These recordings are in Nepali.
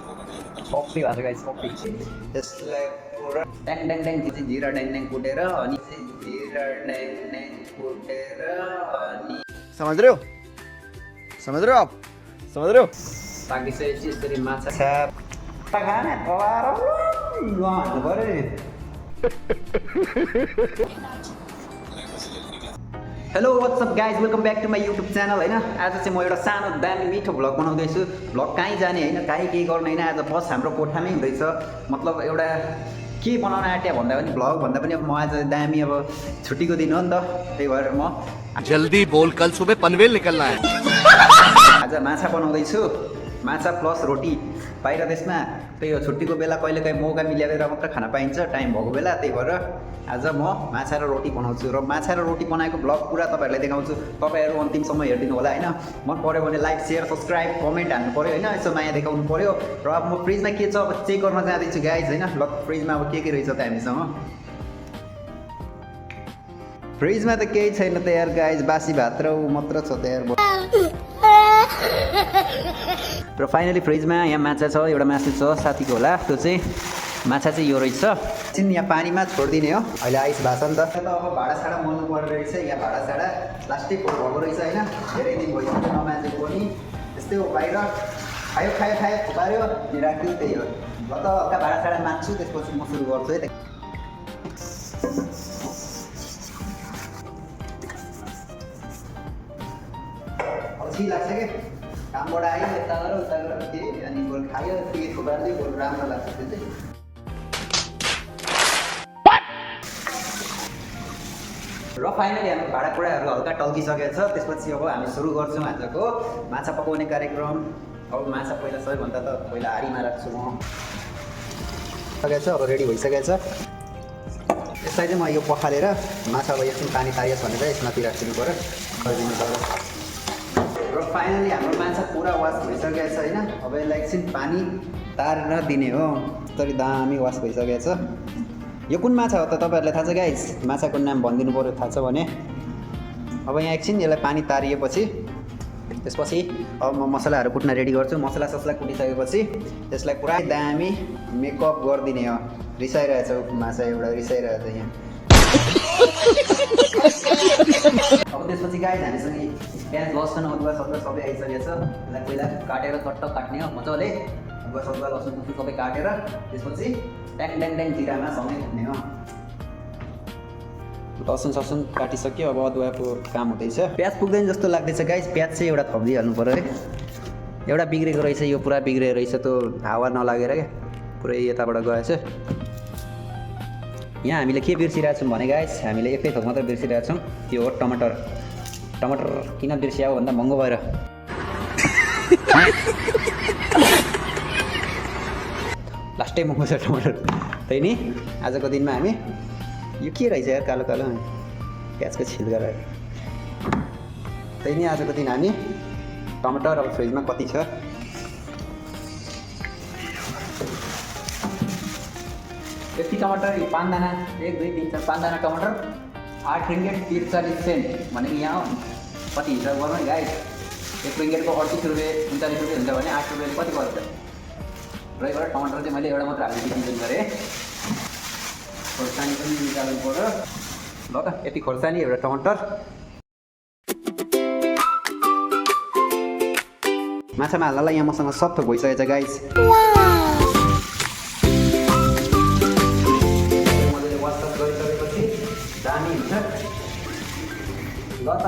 पप्पी भएको गाइस पप्पी त्यसलाई पुरा ट्याङ ट्याङ ट्याङ जिरा ट्याङ ट्याङ कुटेर अनि जिरा ट्याङ ट्याङ कुटेर अनि समझ रहे हो आप समझ रहे हो पाकिसकेपछि यसरी माछा छाप खाने पलाएर हाल्नु पऱ्यो नि। Hello what's up guys welcome back to my YouTube channel होइन। आज चाहिँ म एउटा सानो दामी मिठो भ्लग बनाउँदैछु। भ्लग कहीँ जाने होइन, कहीँ केही गर्ने होइन, आज बस हाम्रो कोठामै हुँदैछ। मतलब एउटा के बनाउन आँट्या भन्दा पनि भ्लग भन्दा पनि अब म आज दामी अब छुट्टीको दिन हो नि त, त्यही भएर म जल्दी बोल कल सुबह पनवेल निकलना है। आज माछा बनाउँदैछु, माछा प्लस रोटी। बाहिर देशमा त्यही हो, छुट्टीको बेला कहिलेकाहीँ मौका मिलेर मात्र खान पाइन्छ टाइम भएको बेला, त्यही भएर आज म माछा र रोटी बनाउँछु र माछा र रोटी बनाएको भ्लग पुरा तपाईँहरूलाई देखाउँछु। तपाईँहरू अन्तिमसम्म हेरिदिनु होला होइन। मन पऱ्यो भने लाइक सेयर सब्सक्राइब कमेन्ट हान्नु पऱ्यो होइन, यसो माया देखाउनु पऱ्यो। र अब म फ्रिजमा के छ अब चेक गर्न जाँदैछु गाइज होइन। ल फ्रिजमा अब के रहेछ त हामीसँग। फ्रिजमा त केही छैन त यार गाइज, बासी भात र ऊ मात्र छ त यार। र फाइनली फ्रिजमा यहाँ माछा छ, एउटा मासु छ साथीको होला, त्यो चाहिँ माछा चाहिँ यो रहेछ। एकछिन यहाँ पानीमा छोडिदिने हो, अहिले आइस भएको छ नि त। अब भाँडासाँडा मोल्नु पर्ने रहेछ, यहाँ भाँडासाँडा प्लास्टिक भएको रहेछ होइन। धेरै दिन भइसक्यो नमाजेको पनि, त्यस्तै हो। बाहिर खायो खायो खायो थुपार्यो अनि राख्यो, त्यही हो। ल त हल्का भाँडासाँडा माग्छु, त्यसपछि म सुरु गर्छु है। अल्छी लाग्छ कि कामबाट आयो यता गर उता गर फेरि अनि बरु खायो फेरि थुपार्दै बरु राम्रो लाग्छ त्यो चाहिँ। र फाइनली हाम्रो भाँडाकुँडाहरू हल्का टल्किसकेको छ, त्यसपछि अब हामी सुरु गर्छौँ आजको माछा पकाउने कार्यक्रम। अब माछा पहिला सबैभन्दा त पहिला हारीमा राख्छु म। सकेको छ, अब रेडी भइसकेको छ। यसलाई चाहिँ म यो पखालेर माछा अब एकछिन पानी तारियोस् भनेर यसमाथि राखिदिनु पऱ्यो, गरिदिनु पऱ्यो। र फाइनली हाम्रो माछा पुरा वास भइसकेको छ होइन। अब यसलाई एकछिन पानी तारेर दिने हो, यसरी दामी वास भइसकेको छ। यो कुन माछा हो त तपाईँहरूलाई थाहा छ गाइज? माछाको नाम भनिदिनु पऱ्यो थाहा छ भने। अब यहाँ एकछिन यसलाई पानी तारिएपछि त्यसपछि अब म मसलाहरू कुट्न रेडी गर्छु। मसला कुटिसकेपछि त्यसलाई पुरा दामी मेकअप गरिदिने हो। रिसाइरहेछ माछा, एउटा रिसाइरहेछ यहाँ। अब त्यसपछि गाइज हामीसँग प्याज लसुन अदुवा सदुवा सबै आइसकेको छ। यसलाई पहिला काटेर चट्ट काट्ने हो मजाले, अदुवा सदुवा लसुन सबै काटेर त्यसपछि ट्याङ ट्याङ ट्याङ जिरामा सँगै भुट्ने हो। लसुन ससुन काटिसक्यो, अब अदुवाको काम हुँदैछ। प्याज पुग्दैन जस्तो लाग्दैछ गाइज, प्याज चाहिँ एउटा थपिदिइहाल्नु पऱ्यो है। एउटा बिग्रेको रहेछ, यो पुरा बिग्रेको रहेछ, त्यो हावा नलागेर क्या पुरै यताबाट गएछ। यहाँ हामीले के बिर्सिरहेको छौँ भने गाइस, हामीले एकै थोक मात्र बिर्सिरहेको छौँ, त्यो हो टमाटर। टमाटर किन बिर्सियो भन्दा महँगो भएर। लास्टै महँगो छ टमाटर, त्यही नि। आजको दिनमा हामी यो के रहेछ यार कालो कालो प्याजको छिल्का रहेछ, त्यही नि। आजको दिन हामी टमाटर अब फ्रिजमा कति छ यति टमाटर, 5 दाना, 1 2 3 4 5 दाना टमाटर 8 रिङ्गेट 43 सेन्ट भनेको यहाँ कति हिसाब गर्नु नि गाइस। 1 रिङ्गेटको 38 रुपियाँ 39 रुपियाँ हुन्छ भने 8 रुपियाँले कति पर्छ? र एउटा टमाटर चाहिँ मैले एउटा मात्र हाल्ने डिसिजन गरेँ। खोर्सानी पनि निकाल्नु पऱ्यो। ल त यति खोर्सानी, एउटा टमाटर। माछामा हाल्नलाई यहाँ मसँग सब थोक भइसकेको छ गाइस। दामी हुन्छ। ल त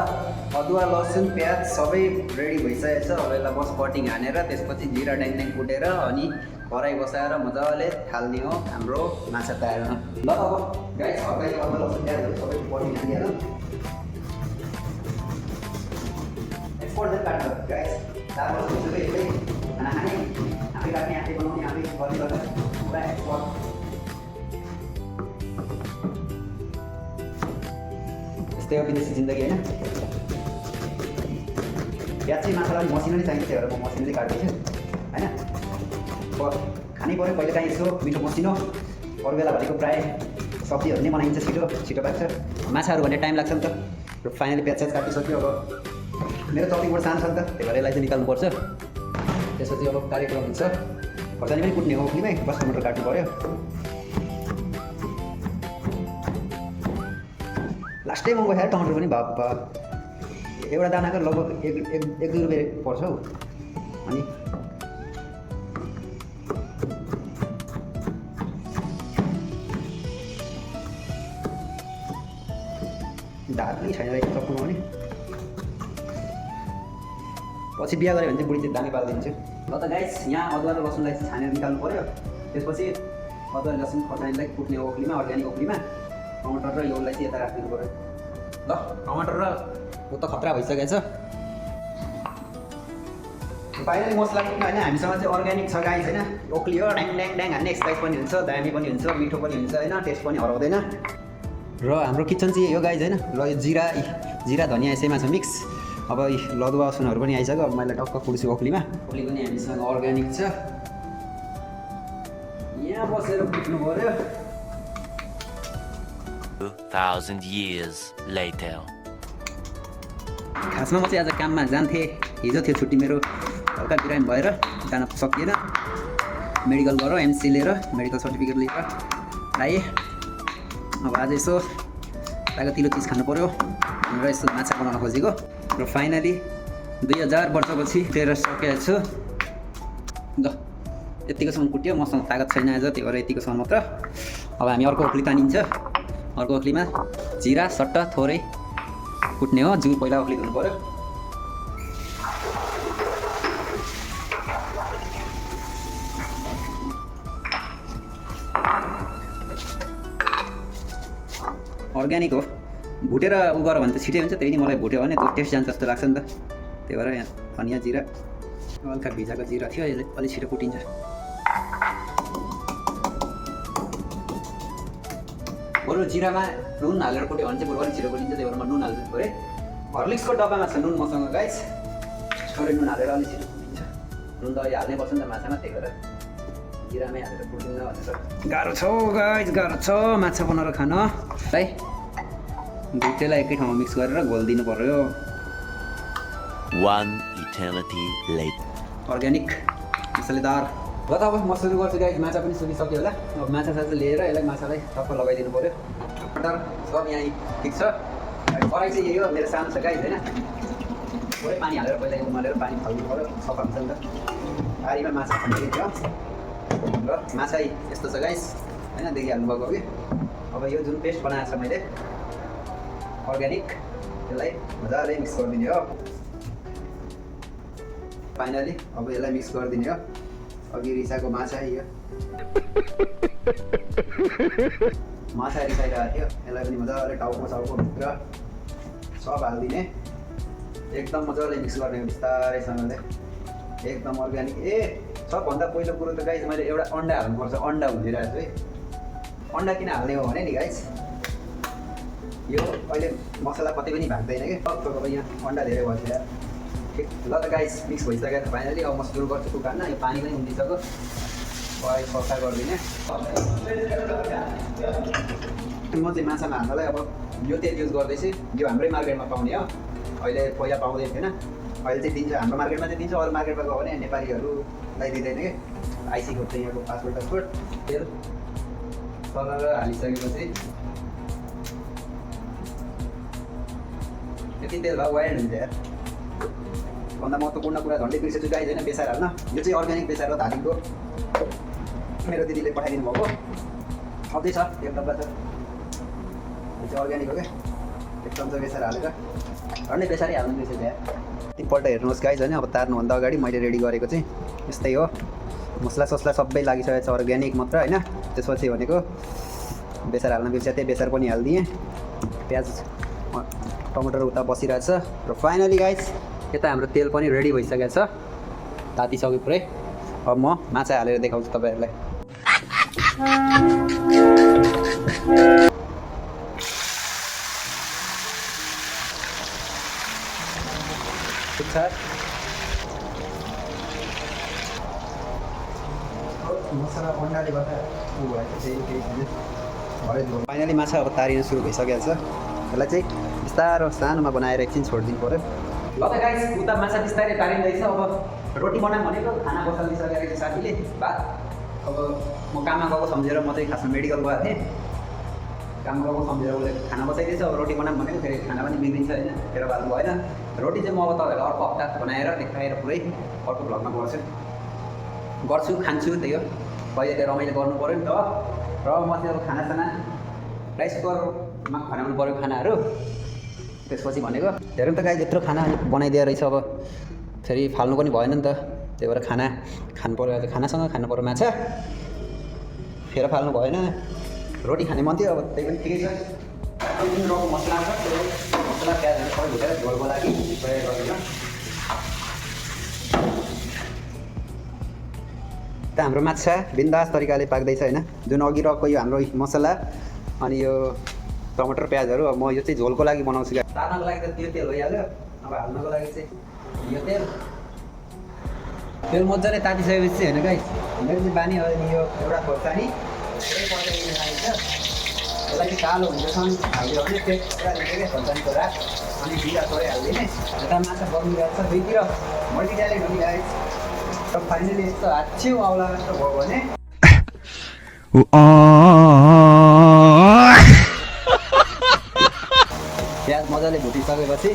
अदुवा लसुन प्याज सबै रेडी भइसकेको छ। अब यसलाई बस कटिङ हानेर त्यसपछि जिरा ट्याङ ट्याङ कुटेर अनि कराई बसाएर मजाले थाल्ने हो हाम्रो माछा तयार। ल अब गाइस हल्का अदुवा लसुन प्याजहरू सबै कटिङ हानिहाल्नु। एक्सपोर्ट चाहिँ काट्नु गाइस, चार सबै यस्तै खाना खाने आफै काट्ने आफै बनाउने आफै गर्ने गर्दा पुरा एक्सपोर्ट। त्यस्तै हो विदेशी जिन्दगी होइन। प्याज चाहिँ माछालाई मसिनो नै चाहिन्छ, त्यही भएर म मसिनो नै काट्दैछु होइन। अब खानै पऱ्यो कहिले काहीँ यसो मिठो मसिनो। अरू बेला भनेको प्रायः सब्जीहरू नै बनाइन्छ, छिटो पाक्छ। माछाहरू भने टाइम लाग्छ नि त। र फाइनली प्याज चाहिँ काटिसक्यो। अब मेरो चपिङबाट सानो छ नि त, त्यही भएर यसलाई चाहिँ निकाल्नुपर्छ। त्यसपछि अब कार्यक्रम हुन्छ। खोर्सानी पनि कुट्ने हो ओखलीमै, बस टमाटर काट्नु पऱ्यो। लास्टै महँगो खाएर टमाटर पनि बाबा एउटा दानाको लगभग एक 2 रुपियाँ पर्छ हौ। अनि ढाड पनि छैन रहेछ चप्पुमा पनि। पछि बिहा गऱ्यो भने चाहिँ बुढी चाहिँ दामी पालिदिन्छु। ल त गाइस, यहाँ अदुवा र लसुनलाई छानेर निकाल्नु पऱ्यो। त्यसपछि अदुवा लसुन खोर्सानीलाई कुट्ने ओखलीमा, अर्ग्यानिक ओखलीमा टमाटर र योलाई चाहिँ यता राखिदिनु पऱ्यो। ल टमाटर र यो त खतरा भइसकेछ। फाइनली मसला कुट्नु होइन, हामीसँग चाहिँ अर्ग्यानिक छ गाइस होइन। ओखली हो, ड्याङ ड्याङ ड्याङ हान्ने एक्सर्साइज पनि हुन्छ, दामी पनि हुन्छ, मिठो पनि हुन्छ होइन, टेस्ट पनि हराउँदैन। र हाम्रो किचन चाहिँ यो गाइस होइन। ल यो जिरा धनियाँ यसैमा छ मिक्स। अब लदुवा असुनहरू पनि आइसक्यो। अब मैले टक्क कुट्छु ओखलीमा। ओखली पनि हामीसँग अर्ग्यानिक छ। यहाँ बसेर कुट्नु पऱ्यो। 2000 years later. खासमा म चाहिँ आज काममा जान्थेँ। हिजो थियो छुट्टी मेरो, हल्का बिरामी भएर जान सकिएन। मेडिकल गरेर एमसी लिएर मेडिकल सर्टिफिकेट लिएर आएँ। अब आज यसो ताको तिलो चिज खानु पऱ्यो र यसो माछा बनाउन खोजेको। र फाइनली 2000 वर्षपछि तेह्र सकेको छु। ल यतिकोसम्म कुट्यो, मसँग तागत छैन आज, त्यही भएर यतिकोसम्म मात्र। अब हामी अर्को ओखली तानिन्छ। अर्को ओखलीमा जिरा सट्टा थोरै कुट्ने हो। जिउ पहिला ओखली धुनु पऱ्यो। अर्ग्यानिक हो, भुटेर उ गर भने त छिटै हुन्छ। त्यही नि मलाई भुट्यो भने त्यो टेस्ट जान्छ जस्तो लाग्छ नि त। त्यही भएर यहाँ धनियाँ जिरा हल्का भिजाएको जिरा थियो, यसले अलिक छिटो कुटिन्छ। बरु जिरामा नुन हालेर कुट्यो भने चाहिँ बरु अलिक छिटो कुटिन्छ। त्यही भएर म नुन हाल्छु पऱ्यो। हर्लिक्सको डब्बामा छ नुन मसँग गाइस। थोरै नुन हालेर अलिक छिटो कुटिन्छ। नुन त अहिले हाल्नै पर्छ नि त माछामा, त्यही भएर जिरामै हालेर कुटिन्छ भनेर। गाह्रो छ गाइस, गाह्रो छ माछा बनाएर खान है। दुईटैलाई एकै ठाउँमा मिक्स गरेर घोलिदिनु पऱ्यो। 1 eternity later. अर्ग्यानिक मसलेदार। ल त अब म सुरु गर्छु गाइस। माछा पनि सुकिसक्यो होला। अब माछा लिएर यसलाई माछालाई टक्क लगाइदिनु पऱ्यो। टमाटर सब यहाँ ठिक छ। कराई चाहिँ यही हो, मेरो सानो छ गाइस होइन। थोरै पानी हालेर पहिला उमालेर पानी फाल्नु पऱ्यो, सफा हुन्छ नि त। पारीमा माछा खनिदिन्छ। र माछा यस्तो छ गाइस होइन, देखिहाल्नु भएको कि। अब यो जुन पेस्ट बनाएको छ मैले अर्ग्यानिक, यसलाई मजाले मिक्स गरिदिने हो। फाइनली अब यसलाई मिक्स गरिदिने हो। अघि रिसाएको माछा यो माछा रिसाइरहेको थियो, यसलाई पनि मजाले टाउको भित्र सब हालिदिने। एकदम मजाले मिक्स गर्ने बिस्तारैसँगले, एकदम अर्ग्यानिक। सबभन्दा पहिलो कुरो त गाइस मैले एउटा अन्डा हाल्नुपर्छ। अन्डा हुँदिरहेको छु है। अन्डा किन हाल्ने हो भने नि गाइस, यो अहिले मसला कतै पनि भाग्दैन कि। अब यहाँ अन्डा धेरै भइसक्यो ठिक। ल त गाइस मिक्स भइसक्यो त फाइनली। अब म सुरु गर्छु कुकार्न। यो पानी पनि उम्लिसक्यो, पकाइ सफा गरिदिने। म चाहिँ माछामा हाल्नलाई अब यो तेल युज गर्दैछु। यो हाम्रै मार्केटमा पाउने हो। अहिले पहिला पाउँदैन थिएन, अहिले चाहिँ दिन्छ। हाम्रो मार्केटमा चाहिँ दिन्छ, अरू मार्केटमा गयो भने नेपालीहरूलाई दिँदैन कि। आइसीको चाहिँ यहाँको पासपोर्ट तेल सरर हालिसकेपछि यति तेल भयो वाइल्ड हुन्छ यार। भन्दा महत्त्वपूर्ण कुरा झन्डै बिर्सेछु गाइस होइन, बेसार हाल्न। यो चाहिँ अर्ग्यानिक बेसार हो, धादिङको। मेरो दिदीले पठाइदिनु भएको अझै छ, एक डब्बा छ। यो चाहिँ अर्ग्यानिक हो क्या। एक चम्चा बेसार हालेर झन्डै बेसारै हाल्नु बिर्सेछु यार। एकपल्ट हेर्नुहोस् गाइस होइन। अब तार्नुभन्दा अगाडि मैले रेडी गरेको चाहिँ यस्तै हो। मसला ससला सबै लागिसकेको छ, अर्ग्यानिक मात्र होइन। त्यसपछि भनेको बेसार हाल्न बिर्सेँ, त्यही बेसार पनि हालिदिएँ। प्याज टमाटर उता बसिरहेछ। र फाइनली गाइस यता हाम्रो तेल पनि रेडी भइसकेको छ, तातिसक्यो पुरै। अब म माछा हालेर देखाउँछु तपाईँहरूलाई। ठिक छ। मसला अन्डाले गर्दा फाइनली माछा अब तारिन सुरु भइसकेको छ। यसलाई चाहिँ बिस्तारो सानोमा बनाएर एकछिन छोडिदिनु पऱ्यो। ल त गाइस उता माछा बिस्तारै तारिँदैछ। अब रोटी बनाऊँ भनेको खाना बसालिसकेको थियो साथीले भात। अब म काममा गएको सम्झेर म चाहिँ खासमा मेडिकल गएको थिएँ। काम गएको सम्झेर उसले खाना बसाइदिएछ। अब रोटी बनाऊँ भनेको फेरि खाना पनि बिग्रिन्छ होइन, फेर बाल्नु भएन। रोटी चाहिँ म अब तपाईँहरूलाई अर्को हप्ता बनाएर देखाएर पुरै अर्को भ्लगमा गर्छु खान्छु। त्यही हो, पहिले त्यो रमाइलो गर्नु पऱ्यो नि त। र म चाहिँ अब खानासाना राइस कुकरमा बनाउनु पऱ्यो खानाहरू। त्यसपछि भनेको हेरौँ त गाई यत्रो खाना बनाइदिएर रहेछ। अब फेरि फाल्नु पनि भएन नि त, त्यही भएर खाना खानु पऱ्यो। आज खानासँग खानु पऱ्यो माछा, फेर फाल्नु भएन। रोटी खाने मन थियो, अब त्यही पनि ठिकै छ। रकम मसला छ, त्यो मसला प्याजहरू सबै भुटेर झोलको लागि प्रयोग गरिदिनु। त हाम्रो माछा बिन्दास तरिकाले पाक्दैछ होइन। जुन अघि रकको यो हाम्रो मसला अनि यो टमाटर प्याजहरू, अब म यो चाहिँ झोलको लागि बनाउँछु। तार्नको लागि त त्यो तेल भइहाल्यो, अब हाल्नको लागि चाहिँ यो तेल मजाले तातिसकेपछि चाहिँ होइन गाई, मेरो चाहिँ बानी हो नि यो एउटा खोर्सानी यसलाई चाहिँ कालो हुन्छसम्म हालिदियो भने त्यो पुरा क्या खोर्सानीको राख अनि जिरा थोरै हालिदिने। यता माछा बनिरहेको छ दुईतिर मल्टिट्यालेन्ट हुने गाई। र फाइनली यस्तो हाच्छिउ आउला जस्तो भयो भने प्याज मजाले भुटिसकेपछि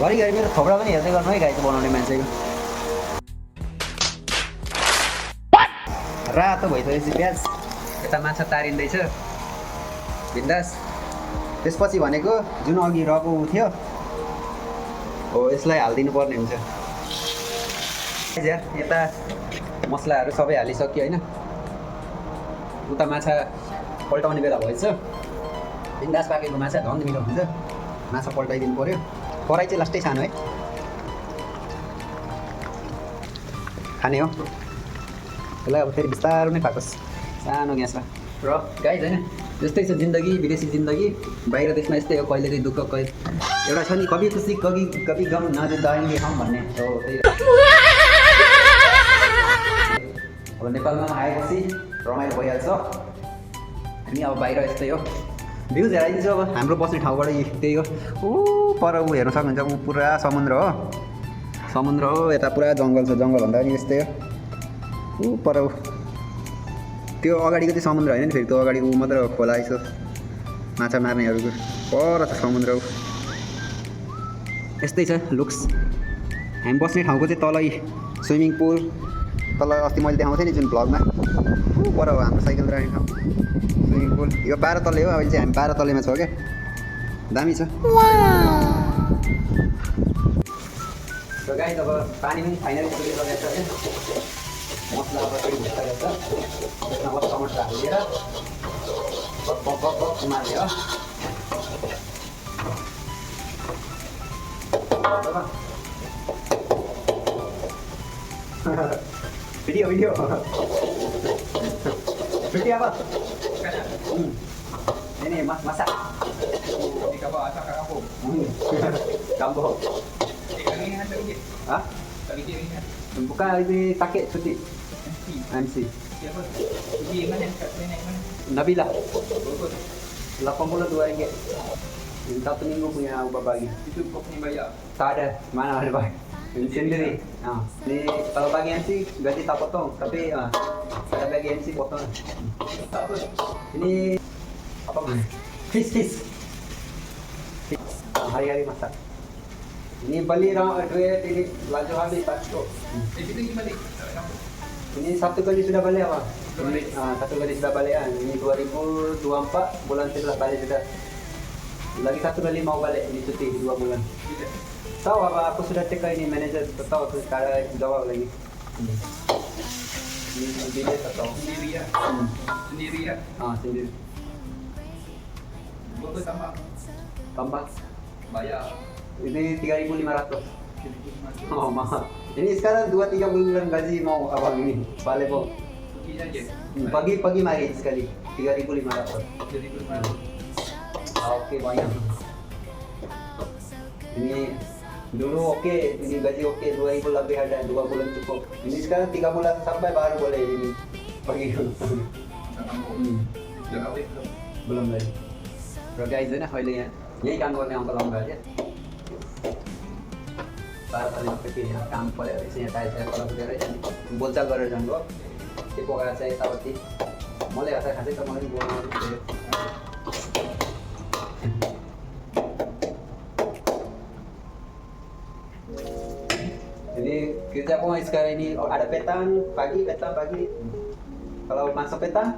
घरिघरि मेरो थोप्रा पनि हेर्दै गर्नु है गाईको बनाउने मान्छेको। रातो भइसकेपछि प्याज यता माछा तारिँदैछ बिन्दास। त्यसपछि भनेको जुन अघि रको थियो हो यसलाई हालिदिनु पर्ने हुन्छ। यता मसलाहरू सबै हालिसक्यो होइन, उता माछा पल्टाउने बेला भएछ। बिन्दास पाकेको माछा झन् मिठो हुन्छ, माछा पल्टाइदिनु पऱ्यो। कराई चाहिँ लास्टै सानो है, खाने हो यसलाई। अब फेरि बिस्तारो नै पाकोस् सानो ग्यासमा। र गाइज होइन यस्तै छ जिन्दगी, विदेशी जिन्दगी। बाहिर देशमा यस्तै हो, कहिले दुःख कहिले एउटा छ नि, कभी खुसी कभी गम नजुदाएंगे हम भन्ने हो। त्यही अब नेपालमा आएपछि रमाइलो भइहाल्छ। अनि अब बाहिर यस्तै हो, भ्युज हेराइदिन्छु। अब हाम्रो बस्ने ठाउँबाट त्यही हो। पर ऊ हेर्न सक्नुहुन्छ, ऊ पुरा समुद्र हो, यता पुरा जङ्गल छ। जङ्गल भन्दा पनि यस्तै हो। पर त्यो अगाडिको चाहिँ समुद्र होइन नि, फेरि त्यो अगाडि ऊ मात्र खोला यसो माछा मार्नेहरूको पर छ समुद्र। यस्तै छ लुक्स। हामी बस्ने ठाउँको चाहिँ तलै स्विमिङ पुल, तल अस्ति मैले देखाउँथेँ नि जुन भ्लगमा, पर हो हाम्रो साइकल राख्ने ठाउँ स्विमिङ पुल। यो 12 तले हो, अहिले चाहिँ हामी 12 तलेमा छौँ क्या, दामी छ। र गाई अब पानी पनि फाइनली सुकिसकेको छ क्या, मसला अब फेरि भुटिसकेको छ। त्यसमा अब टमाटर हालिदिएर उमाल्यो। भिडियो अब ini masak campur hah buka ini pakai cuti MC Nabila 82 ringgit satu minggu punya ubah bagi itu kok punya bayar tak ada mana ada bagi ini sendiri ini kalau bagi MC gaji tak potong tapi ada bagi MC potong ini apa fish hari-hari masak ini beli duit ini laju habis pasco ini satu kali sudah balik apa satu kali sudah balik ini 2024 bulan 11 balik sudah lagi satu kali mau balik ini cuti 2 bulan tahu apa aku sudah cek ke ini manajer tahu aku sekarang jawab lagi ini dia tahu sendiri ya sendiri berapa tambah bayar ini 3.500 oh mahal ini sekarang 2-3 bulan gaji mau abang ini balik po pagi mari sekali 3.500 oke banyak ini dulu oke ini gaji oke 2.000 lebih ada 2 bulan cukup ini sekarang 3 bulan sampai baru boleh ini pergi belum lagi र गाइज होइन अहिले यही काम गर्ने अङ्कल आउनु भएको तारताले के यहाँ काम पऱ्यो रहेछ यहाँ टाइल्स तल पुगेर अनि बोलचाल गरेर जानुभयो त्यो पकाएर चाहिँ यताउति मलाई हतार खाँदै त मलाई बोलाउनु थियो jadi kerja aku sekarang ini ada petang pagi kalau masuk petang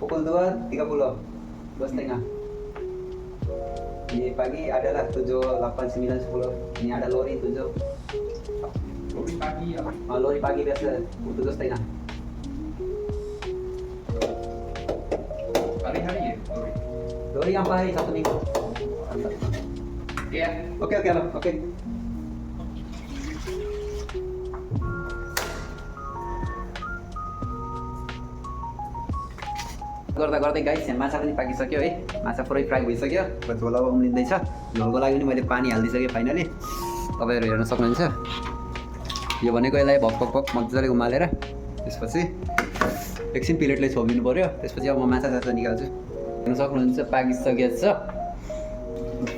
pukul 2.30 2.30 ini pagi adalah 7, 8, 9, 10 ini ada lori 7 lori pagi ya? Lori pagi biasa 7.30 hari-hari ya lori yang hari satu minggu iya oke गर्दै गाइस यहाँ माछा पनि पाकिसक्यो है माछा पुरै फ्राई भइसक्यो झोल अब उम्लिँदैछ झोलको लागि पनि मैले पानी हालिदिइसकेँ फाइनली तपाईँहरू हेर्न सक्नुहुन्छ यो भनेको यसलाई भक भक भक मजाले उमालेर त्यसपछि एकछिन प्लेटले छोपिदिनु पऱ्यो त्यसपछि अब म माछा निकाल्छु हेर्न सक्नुहुन्छ पाकिसकेको छ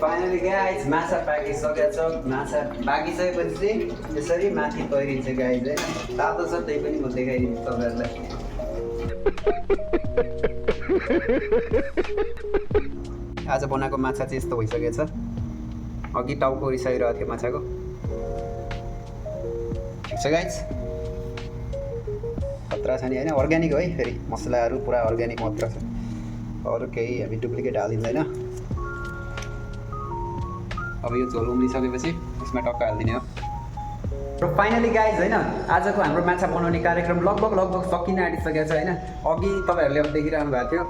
फाइनली गाइस माछा पाकिसकेको छ माछा पाकिसकेपछि चाहिँ यसरी माथि तैरिन्छ गाइस है तातो छ त्यही पनि म देखाइदिन्छु तपाईँहरूलाई आज बनाएको माछा चाहिँ यस्तो भइसकेको छ अघि टाउको रिसाइरहेको थियो माछाको ठिक छ गाइस खतरा छ नि होइन अर्ग्यानिक हो है फेरि मसलाहरू पुरा अर्ग्यानिक मात्र छ अरू केही हामी डुप्लिकेट हालिँदैन अब यो झोल उम्लिसकेपछि यसमा टक्क हालिदिने हो र फाइनली गाइज होइन आजको हाम्रो माछा बनाउने कार्यक्रम लगभग सकिन आँटिसकेको छ होइन अघि तपाईँहरूले अब देखिरहनु भएको थियो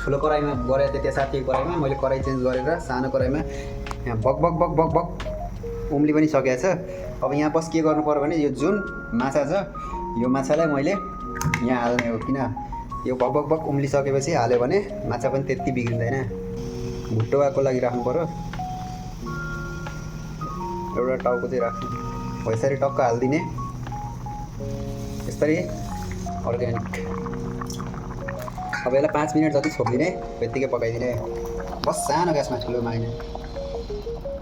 ठुलो कराईमा गरेको थियो त्यो साथीको कराईमा मैले कराई चेन्ज गरेर सानो कराईमा यहाँ बक उम्ली पनि सकेको छ अब यहाँ बस के गर्नु पर्यो भने यो जुन माछा छ यो माछालाई मैले यहाँ हाल्ने हो किन यो बक उम्लिसकेपछि हाल्यो भने माछा पनि त्यति बिग्रिँदैन भुट्टोको लागि राख्नु पर्यो एउटा टाउको चाहिँ राख्नु हो यसरी टक्क हालिदिने यसरी अर्ग्यानिक अब यसलाई 5 मिनट जति छोपिदिने त्यत्तिकै पकाइदिने बस सानो ग्यासमा ठुलो माग्ने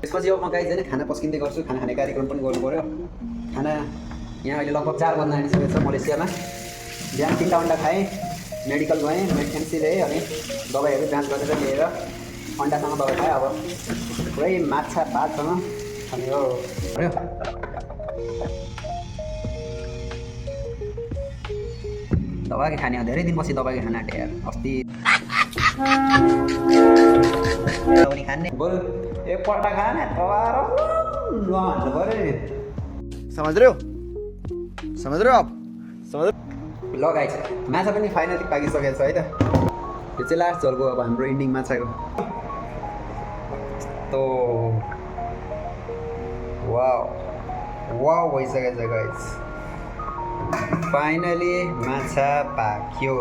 त्यसपछि अब म गाइज खाना पस्किँदै गर्छु खाना खाने कार्यक्रम पनि गर्नु पऱ्यो खाना यहाँ अहिले लगभग 4 बज्न आँटिसकेको छ मलेसियामा बिहान 3टा अन्डा खाएँ मेडिकल गएँ मेडिसिन्स ल्याएँ अनि दबाईहरू जाँच गरेर लिएर अन्डासँग दबाई खाएँ अब पुरै माछा भातसँग अनि हो दबाई खाने हो धेरै दिनपछि दबाई खाना आँटे यार अस्ति खाने बोल एकपल्ट खाने भन्नु पऱ्यो नि समझ रहे हो आप ल गाइस माछा पनि फाइनली पाकिसकेको छ है त यो चाहिँ लास्ट झोलको अब हाम्रो इन्डिङ माछाको तो वाउ भइसकेको छ गाइस फाइनली माछा पाक्यो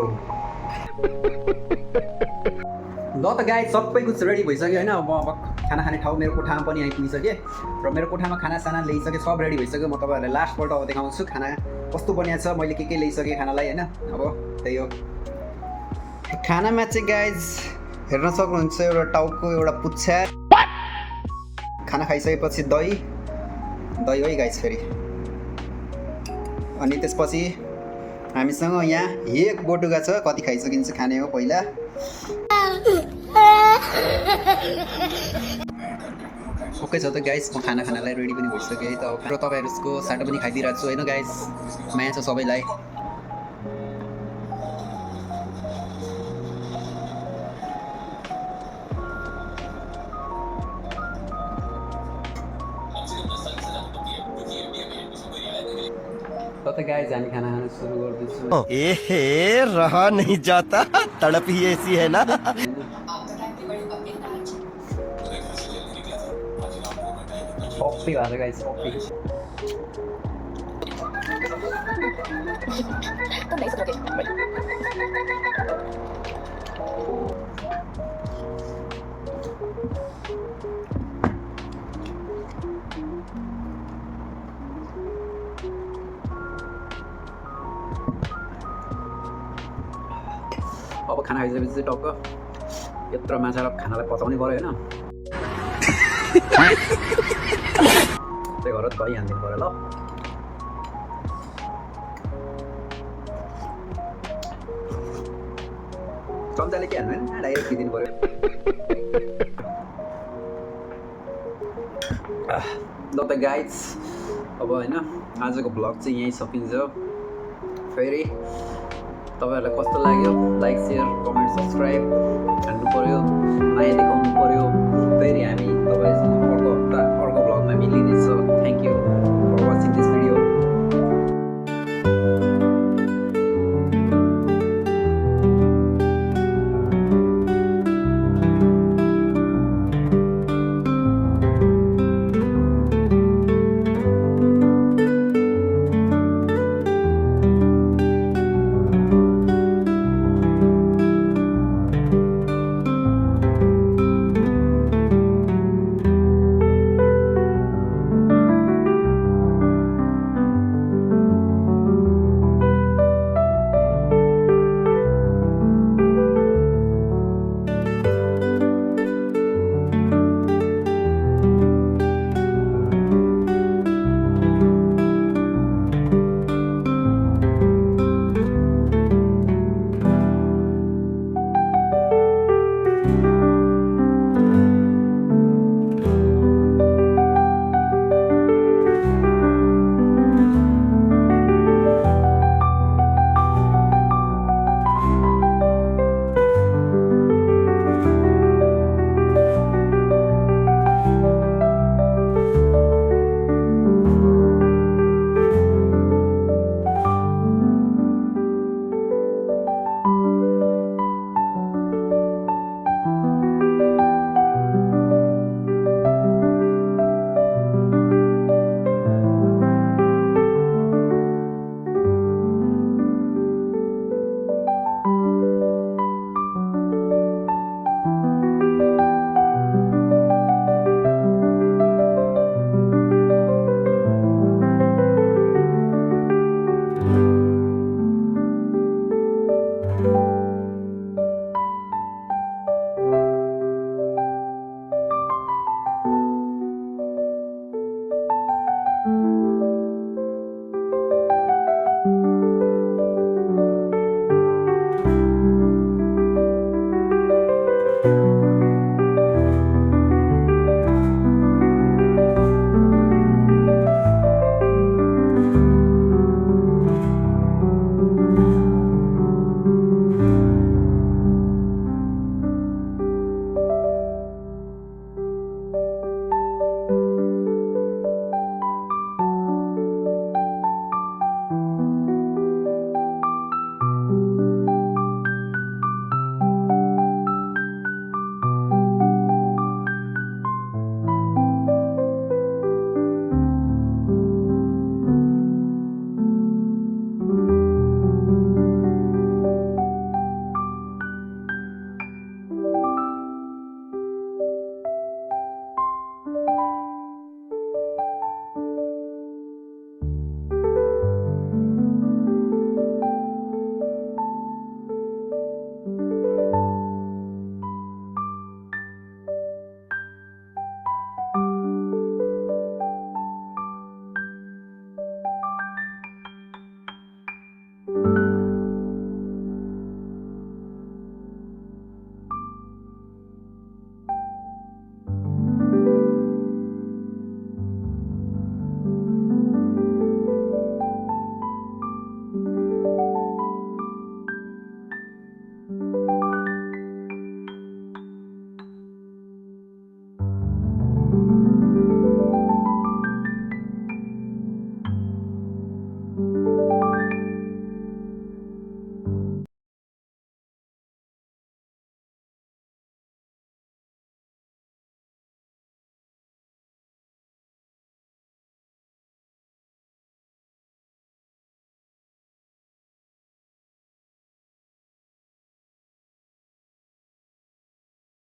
ल त गाइस सबै कुछ रेडी भइसक्यो होइन अब खाना खाने ठाउँ मेरो कोठामा पनि आइपुगिसकेँ र मेरो कोठामा खानासाना ल्याइसकेँ सब रेडी भइसक्यो म तपाईँहरूलाई लास्टपल्ट अब देखाउँछु खाना कस्तो बनिएको छ मैले के ल्याइसकेँ खानालाई होइन अब त्यही हो खानामा चाहिँ गाइज हेर्न सक्नुहुन्छ एउटा टाउको एउटा पुच्छा खाना खाइसकेपछि दही है गाइज फेरि अनि त्यसपछि हामीसँग यहाँ एक बोटुका छ कति खाइसकिन्छ खाने हो पहिला ओके छ त गाइस म खानालाई रेडी पनि भइसकेँ है त र तपाईँहरूको साटो पनि खाइदिइरहेको छु होइन गाइस माया छ सबैलाई त गाइस हामी खाना खान सुरु गर्दैछु ए रहा नहीं जाता तड़प ही ऐसी है ना ओपी भएको गाइस ओपी अब खाना खाइसकेपछि चाहिँ टक्क यत्रो माछा र खानालाई पचाउनै पऱ्यो होइन त्यही गरेर दही हालिदिनु पऱ्यो ल चम्चाले के हाल्नु होइन डाइरेक्ट दिइदिनु पऱ्यो ल त गाइज अब होइन आजको भ्लग चाहिँ यहीँ सकिन्छ फेरि तपाईँहरूलाई कस्तो लाग्यो लाइक सेयर कमेन्ट सब्सक्राइब हान्नु पऱ्यो माया देखाउनु पऱ्यो फेरि हामी तपाईँसँग अर्को हप्ता अर्को भ्लगमा मिलिनेछ thank you for watching this video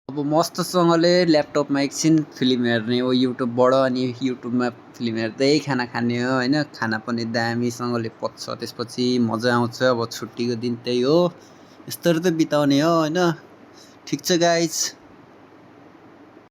अब मस्तसँगले ल्यापटपमा एकछिन फिल्म हेर्ने हो युट्युबबाट अनि युट्युबमा फिल्म हेर्दै खाना खाने हो होइन खाना पनि दामीसँगले पच्छ त्यसपछि मजा आउँछ अब छुट्टीको दिन त्यही हो यस्तरी त बिताउने हो होइन ठिक छ गाइज